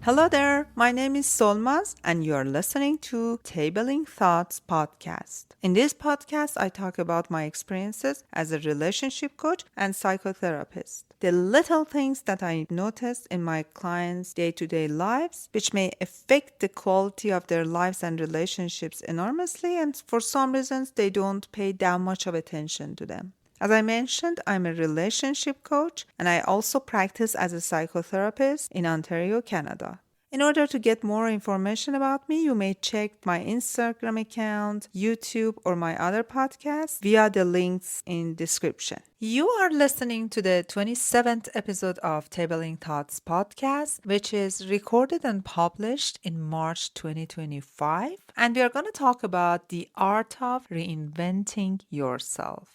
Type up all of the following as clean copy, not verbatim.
Hello there, my name is Solmaz and you are listening to Tabling Thoughts podcast. In this podcast, I talk about my experiences as a relationship coach and psychotherapist. The little things that I noticed in my clients' day-to-day lives, which may affect the quality of their lives and relationships enormously, and for some reasons, they don't pay that much of attention to them. As I mentioned, I'm a relationship coach and I also practice as a psychotherapist in Ontario, Canada. In order to get more information about me, you may check my Instagram account, YouTube, or my other podcasts via the links in description. You are listening to the 27th episode of Tabling Thoughts podcast, which is recorded and published in March 2025. And we are going to talk about the art of reinventing yourself.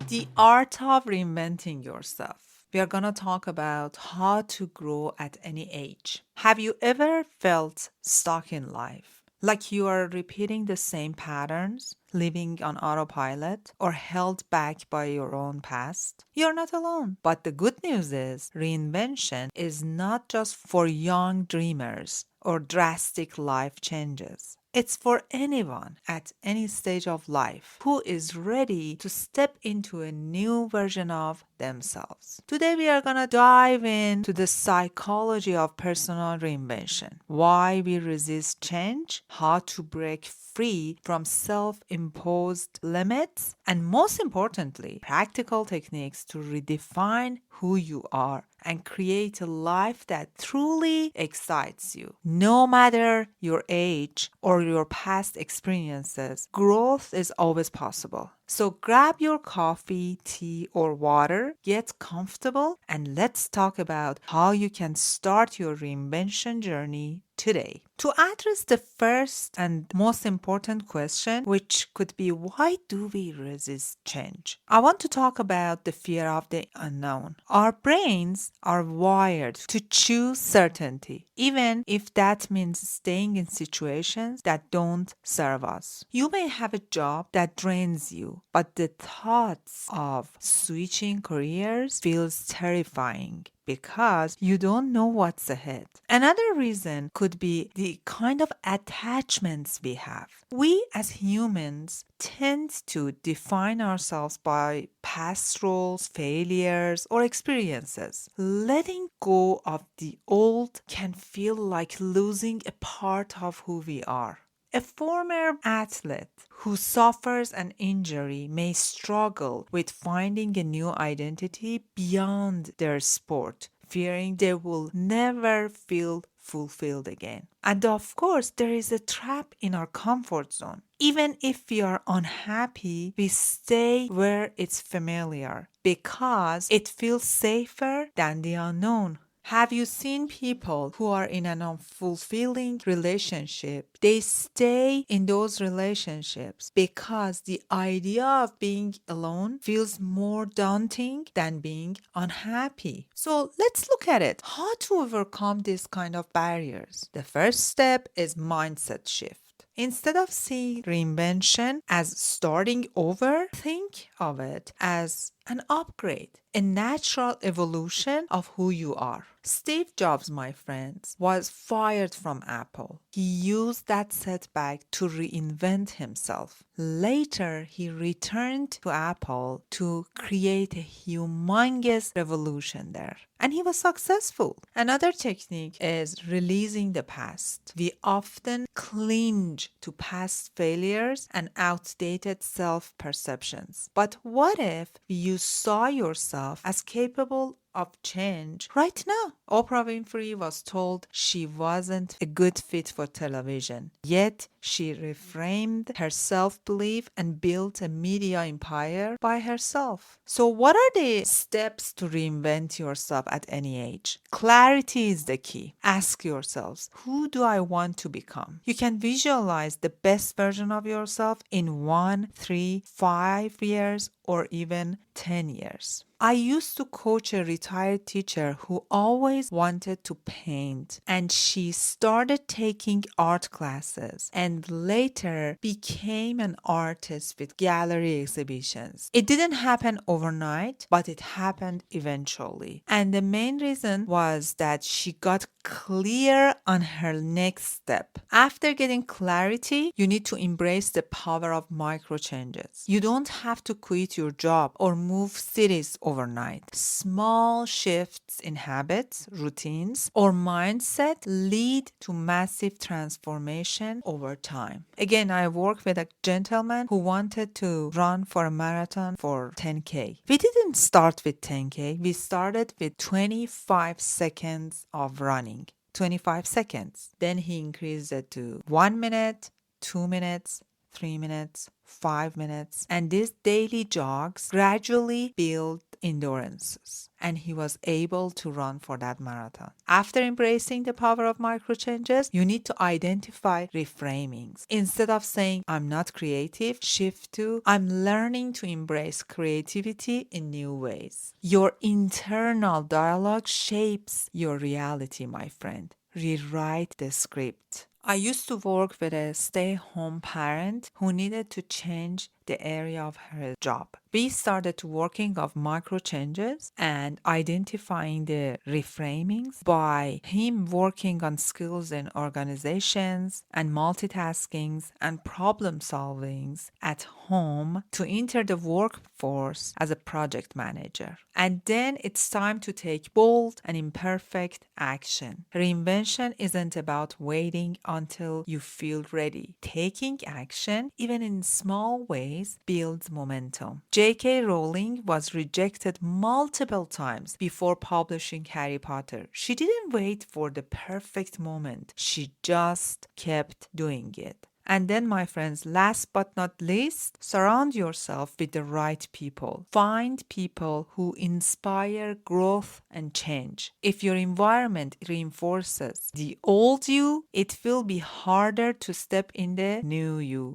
The art of reinventing yourself. We are going to talk about how to grow at any age. Have you ever felt stuck in life? Like you are repeating the same patterns, living on autopilot, or held back by your own past? You're not alone. But the good news is, reinvention is not just for young dreamers or drastic life changes. It's for anyone at any stage of life who is ready to step into a new version of themselves. Today we are going to dive into the psychology of personal reinvention, why we resist change, how to break free from self-imposed limits, and most importantly, practical techniques to redefine who you are and create a life that truly excites you. No matter your age or your past experiences, growth is always possible. So grab your coffee, tea, or water, get comfortable, and let's talk about how you can start your reinvention journey today. To address the first and most important question, which could be why do we resist change? I want to talk about the fear of the unknown. Our brains are wired to choose certainty, even if that means staying in situations that don't serve us. You may have a job that drains you, but the thoughts of switching careers feels terrifying because you don't know what's ahead. Another reason could be the kind of attachments we have. We as humans tend to define ourselves by past roles, failures, or experiences. Letting go of the old can feel like losing a part of who we are. A former athlete who suffers an injury may struggle with finding a new identity beyond their sport, fearing they will never feel fulfilled again. And of course, there is a trap in our comfort zone. Even if we are unhappy, we stay where it's familiar because it feels safer than the unknown. Have you seen people who are in an unfulfilling relationship? They stay in those relationships because the idea of being alone feels more daunting than being unhappy. So let's look at it. How to overcome these kind of barriers? The first step is mindset shift. Instead of seeing reinvention as starting over, think of it as an upgrade, a natural evolution of who you are. Steve Jobs, my friends, was fired from Apple. He used that setback to reinvent himself. Later, he returned to Apple to create a humongous revolution there. And he was successful. Another technique is releasing the past. We often cling to past failures and outdated self-perceptions. But what if you saw yourself as capable of change right now? Oprah Winfrey was told she wasn't a good fit for television, yet she reframed her self-belief and built a media empire by herself. So what are the steps to reinvent yourself at any age? Clarity is the key. Ask yourselves, who do I want to become? You can visualize the best version of yourself in 1, 3, 5 years or even 10 years. I used to coach a retired teacher who always wanted to paint, and she started taking art classes and later became an artist with gallery exhibitions. It didn't happen overnight, but it happened eventually. And the main reason was that she got clear on her next step. After getting clarity, you need to embrace the power of micro changes. You don't have to quit your job or move cities overnight. Small shifts in habits, routines, or mindset lead to massive transformation over time. Again, I worked with a gentleman who wanted to run for a marathon for 10K. We didn't start with 10K, we started with 25 seconds of running. 25 seconds. Then he increased it to 1 minute, 2 minutes, 3 minutes, 5 minutes. And these daily jogs gradually build endurances. And he was able to run for that marathon. After embracing the power of micro changes, you need to identify reframings. Instead of saying, I'm not creative, shift to, I'm learning to embrace creativity in new ways. Your internal dialogue shapes your reality, my friend. Rewrite the script. I used to work with a stay-home parent who needed to change the area of her job. We started working on micro changes and identifying the reframings by him working on skills in organizations and multitaskings and problem solvings at home to enter the workforce as a project manager. And then it's time to take bold and imperfect action. Reinvention isn't about waiting until you feel ready. Taking action, even in small ways, builds momentum. J.K. Rowling was rejected multiple times before publishing Harry Potter. She didn't wait for the perfect moment. She just kept doing it. And then, my friends, last but not least, surround yourself with the right people. Find people who inspire growth and change. If your environment reinforces the old you, it will be harder to step in the new you.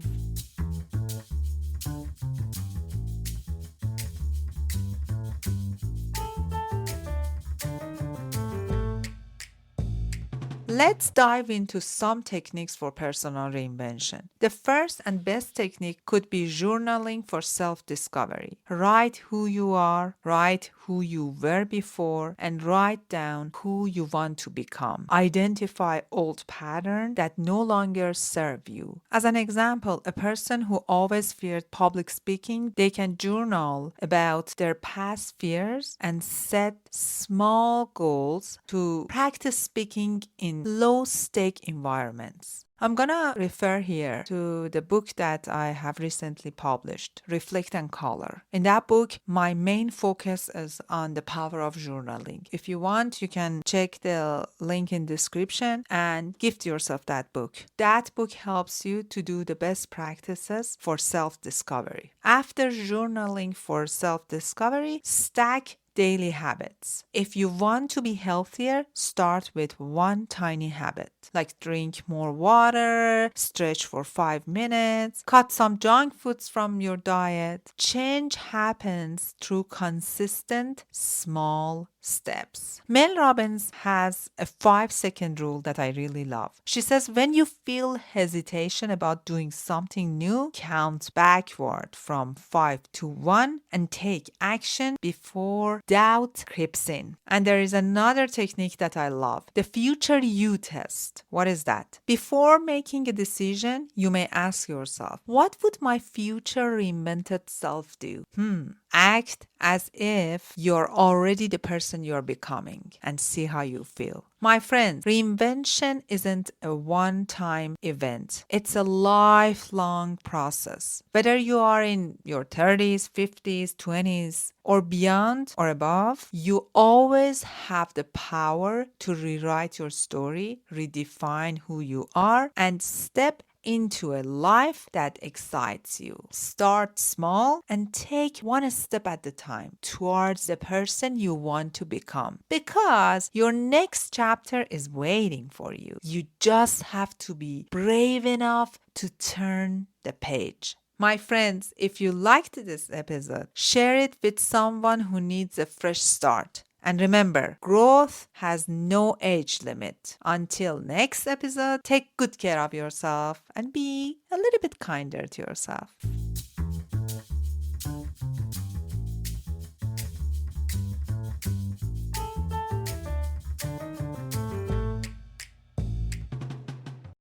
Let's dive into some techniques for personal reinvention. The first and best technique could be journaling for self-discovery. Write who you are, write who you were before, and write down who you want to become. Identify old patterns that no longer serve you. As an example, a person who always feared public speaking, they can journal about their past fears and set small goals to practice speaking in low-stake environments. I'm gonna refer here to the book that I have recently published, Reflect and Color. In that book, my main focus is on the power of journaling. If you want, you can check the link in description and gift yourself that book. That book helps you to do the best practices for self-discovery. After journaling for self-discovery, stack daily habits. If you want to be healthier, start with one tiny habit, like drink more water, stretch for 5 minutes, cut some junk foods from your diet. Change happens through consistent, small steps. Mel Robbins has a 5-second rule that I really love. She says, when you feel hesitation about doing something new, count backward from 5 to 1 and take action before doubt creeps in. And there is another technique that I love, the future you test. What is that? Before making a decision, you may ask yourself, what would my future reinvented self do? Act as if you're already the person you're becoming and see how you feel. My friends, reinvention isn't a one-time event. It's a lifelong process. Whether you are in your 30s, 50s, 20s, or beyond or above, you always have the power to rewrite your story, redefine who you are, and step into a life that excites you. Start small and take one step at a time towards the person you want to become, because your next chapter is waiting for you. You just have to be brave enough to turn the page. My friends, if you liked this episode, share it with someone who needs a fresh start. And remember, growth has no age limit. Until next episode, take good care of yourself and be a little bit kinder to yourself.